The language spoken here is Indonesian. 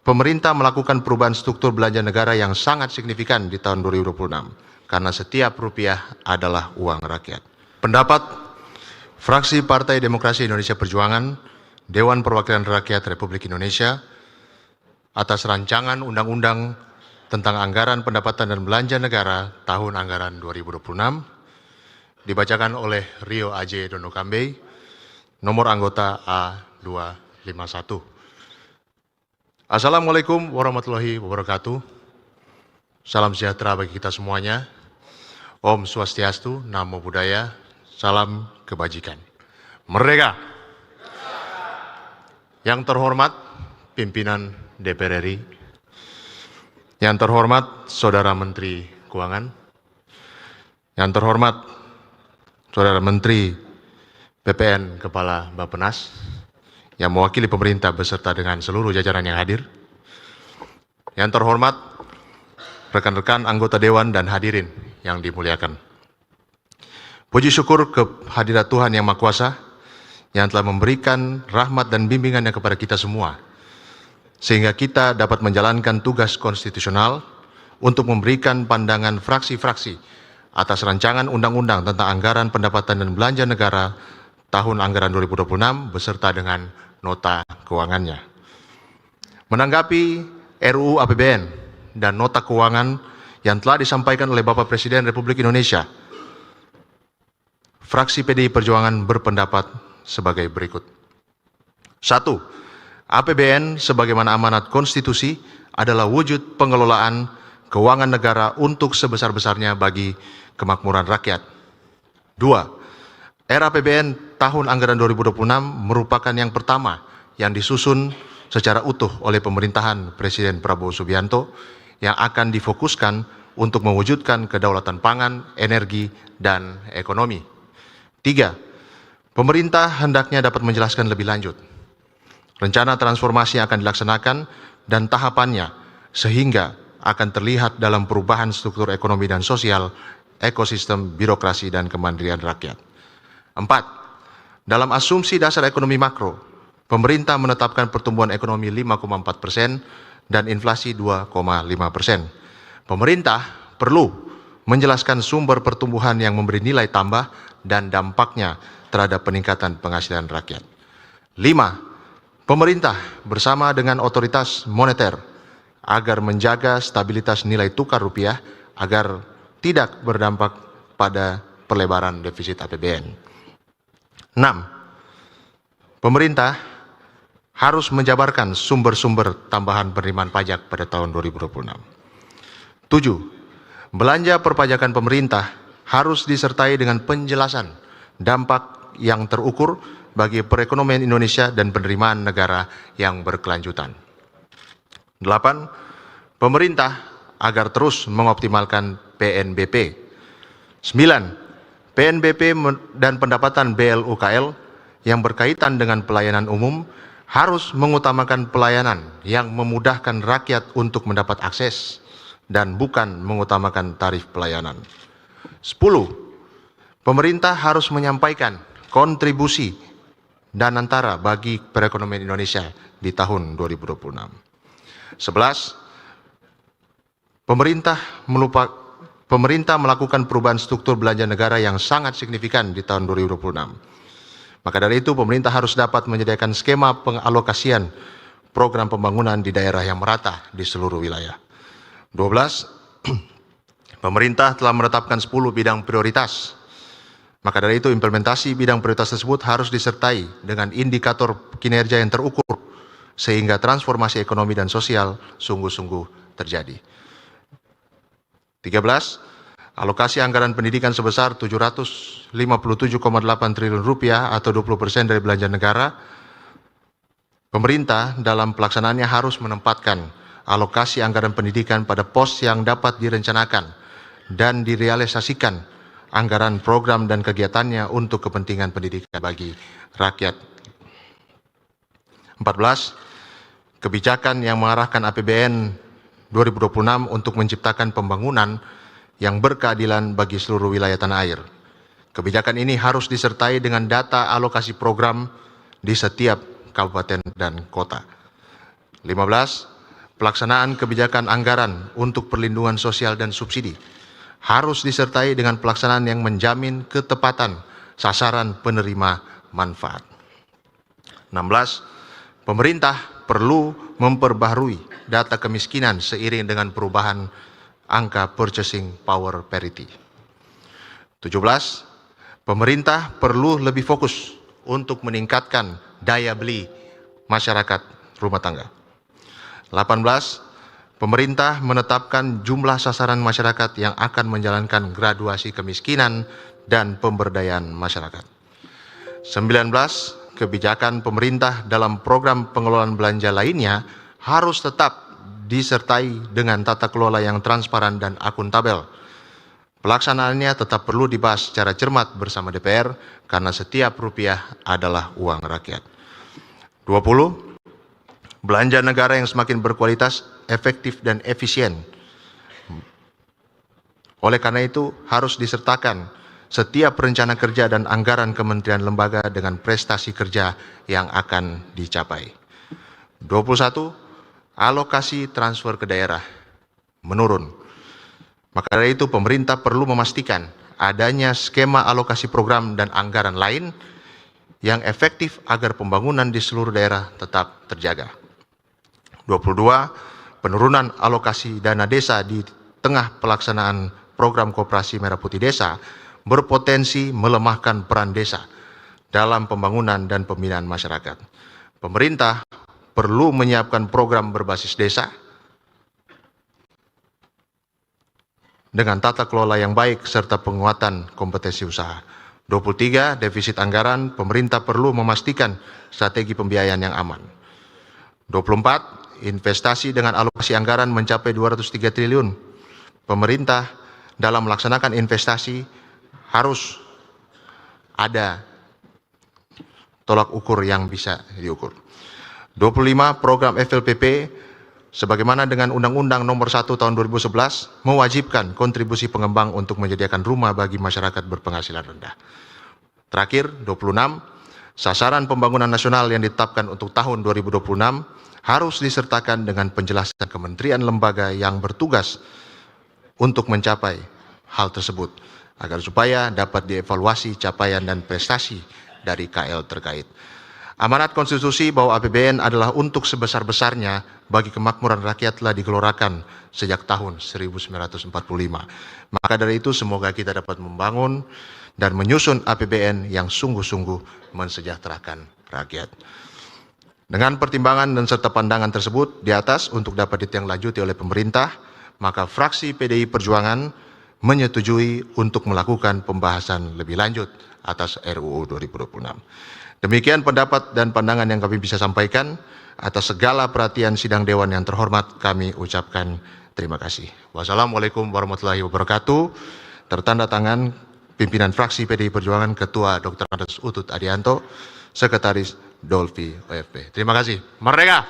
pemerintah melakukan perubahan struktur belanja negara yang sangat signifikan di tahun 2026 karena setiap rupiah adalah uang rakyat. Pendapat fraksi Partai Demokrasi Indonesia Perjuangan, Dewan Perwakilan Rakyat Republik Indonesia atas rancangan undang-undang tentang anggaran pendapatan dan belanja negara tahun anggaran 2026 dibacakan oleh Rio Aje Donokambe, nomor anggota A251. Assalamualaikum warahmatullahi wabarakatuh. Salam sejahtera bagi kita semuanya. Om Swastiastu, Namo Buddhaya, salam kebajikan. Merdeka! Yang terhormat pimpinan DPR RI, yang terhormat Saudara Menteri Keuangan, yang terhormat Saudara Menteri PPN Kepala Bappenas, yang mewakili pemerintah beserta dengan seluruh jajaran yang hadir, yang terhormat rekan-rekan anggota Dewan dan hadirin yang dimuliakan. Puji syukur kehadirat Tuhan Yang Maha Kuasa yang telah memberikan rahmat dan bimbingannya kepada kita semua, sehingga kita dapat menjalankan tugas konstitusional untuk memberikan pandangan fraksi-fraksi atas rancangan undang-undang tentang anggaran pendapatan dan belanja negara tahun anggaran 2026 beserta dengan nota keuangannya. Menanggapi RUU APBN dan nota keuangan yang telah disampaikan oleh Bapak Presiden Republik Indonesia, fraksi PDI Perjuangan berpendapat sebagai berikut. 1. APBN sebagaimana amanat konstitusi adalah wujud pengelolaan keuangan negara untuk sebesar-besarnya bagi kemakmuran rakyat. 2. RAPBN tahun anggaran 2026 merupakan yang pertama yang disusun secara utuh oleh pemerintahan Presiden Prabowo Subianto yang akan difokuskan untuk mewujudkan kedaulatan pangan, energi, dan ekonomi. 3. Pemerintah hendaknya dapat menjelaskan lebih lanjut rencana transformasi yang akan dilaksanakan dan tahapannya sehingga akan terlihat dalam perubahan struktur ekonomi dan sosial, ekosistem birokrasi dan kemandirian rakyat. 4. Dalam asumsi dasar ekonomi makro, pemerintah menetapkan pertumbuhan ekonomi 5,4% dan inflasi 2,5%. Pemerintah perlu menjelaskan sumber pertumbuhan yang memberi nilai tambah dan dampaknya terhadap peningkatan penghasilan rakyat. 5. Pemerintah bersama dengan otoritas moneter agar menjaga stabilitas nilai tukar rupiah agar tidak berdampak pada perlebaran defisit APBN. 6. Pemerintah harus menjabarkan sumber-sumber tambahan penerimaan pajak pada tahun 2026. 7. Belanja perpajakan pemerintah harus disertai dengan penjelasan dampak yang terukur bagi perekonomian Indonesia dan penerimaan negara yang berkelanjutan. 8. Pemerintah agar terus mengoptimalkan PNBP. 9. PNBP dan pendapatan BLUKL yang berkaitan dengan pelayanan umum harus mengutamakan pelayanan yang memudahkan rakyat untuk mendapat akses dan bukan mengutamakan tarif pelayanan. 10. Pemerintah harus menyampaikan kontribusi dan antara bagi perekonomian Indonesia di tahun 2026. 11. Pemerintah melakukan perubahan struktur belanja negara yang sangat signifikan di tahun 2026. Maka dari itu, pemerintah harus dapat menyediakan skema pengalokasian program pembangunan di daerah yang merata di seluruh wilayah. 12. Pemerintah telah menetapkan 10 bidang prioritas. Maka dari itu, implementasi bidang prioritas tersebut harus disertai dengan indikator kinerja yang terukur sehingga transformasi ekonomi dan sosial sungguh-sungguh terjadi. 13. Alokasi anggaran pendidikan sebesar 757,8 triliun rupiah atau 20% dari belanja negara. Pemerintah dalam pelaksanaannya harus menempatkan alokasi anggaran pendidikan pada pos yang dapat direncanakan dan direalisasikan anggaran program dan kegiatannya untuk kepentingan pendidikan bagi rakyat. 14. Kebijakan yang mengarahkan APBN 2026 untuk menciptakan pembangunan yang berkeadilan bagi seluruh wilayah tanah air. Kebijakan ini harus disertai dengan data alokasi program di setiap kabupaten dan kota. 15. pelaksanaan kebijakan anggaran untuk perlindungan sosial dan subsidi harus disertai dengan pelaksanaan yang menjamin ketepatan sasaran penerima manfaat. 16. Pemerintah perlu memperbaharui data kemiskinan seiring dengan perubahan angka purchasing power parity. 17. Pemerintah perlu lebih fokus untuk meningkatkan daya beli masyarakat rumah tangga. 18. Pemerintah menetapkan jumlah sasaran masyarakat yang akan menjalankan graduasi kemiskinan dan pemberdayaan masyarakat. 19. Kebijakan pemerintah dalam program pengelolaan belanja lainnya harus tetap disertai dengan tata kelola yang transparan dan akuntabel. Pelaksanaannya tetap perlu dibahas secara cermat bersama DPR karena setiap rupiah adalah uang rakyat. 20. Belanja negara yang semakin berkualitas, efektif, dan efisien. Oleh karena itu, harus disertakan setiap rencana kerja dan anggaran kementerian lembaga dengan prestasi kerja yang akan dicapai. 21. Alokasi transfer ke daerah menurun. Maka dari itu, pemerintah perlu memastikan adanya skema alokasi program dan anggaran lain yang efektif agar pembangunan di seluruh daerah tetap terjaga. 22. Penurunan alokasi dana desa di tengah pelaksanaan program Koperasi Merah Putih Desa berpotensi melemahkan peran desa dalam pembangunan dan pembinaan masyarakat. Pemerintah perlu menyiapkan program berbasis desa dengan tata kelola yang baik serta penguatan kompetensi usaha. 23. Defisit anggaran, pemerintah perlu memastikan strategi pembiayaan yang aman. 24. Investasi dengan alokasi anggaran mencapai 203 triliun. Pemerintah dalam melaksanakan investasi harus ada tolak ukur yang bisa diukur. 25. Program FLPP sebagaimana dengan Undang-Undang Nomor 1 Tahun 2011 mewajibkan kontribusi pengembang untuk menyediakan rumah bagi masyarakat berpenghasilan rendah. Terakhir, 26. Sasaran pembangunan nasional yang ditetapkan untuk tahun 2026 harus disertakan dengan penjelasan kementerian lembaga yang bertugas untuk mencapai hal tersebut, agar supaya dapat dievaluasi capaian dan prestasi dari KL terkait. Amanat konstitusi bahwa APBN adalah untuk sebesar-besarnya bagi kemakmuran rakyat telah digelorakan sejak tahun 1945. Maka dari itu semoga kita dapat membangun dan menyusun APBN yang sungguh-sungguh mensejahterakan rakyat. Dengan pertimbangan dan serta pandangan tersebut di atas untuk dapat ditindaklanjuti oleh pemerintah, maka fraksi PDI Perjuangan menyetujui untuk melakukan pembahasan lebih lanjut atas RUU 2026. Demikian pendapat dan pandangan yang kami bisa sampaikan. Atas segala perhatian sidang Dewan yang terhormat, kami ucapkan terima kasih. Wassalamualaikum warahmatullahi wabarakatuh. Tertanda tangan pimpinan fraksi PDI Perjuangan, Ketua Dr. Andes Utut Adianto, Sekretaris Dolfi OFP. Terima kasih. Merdeka!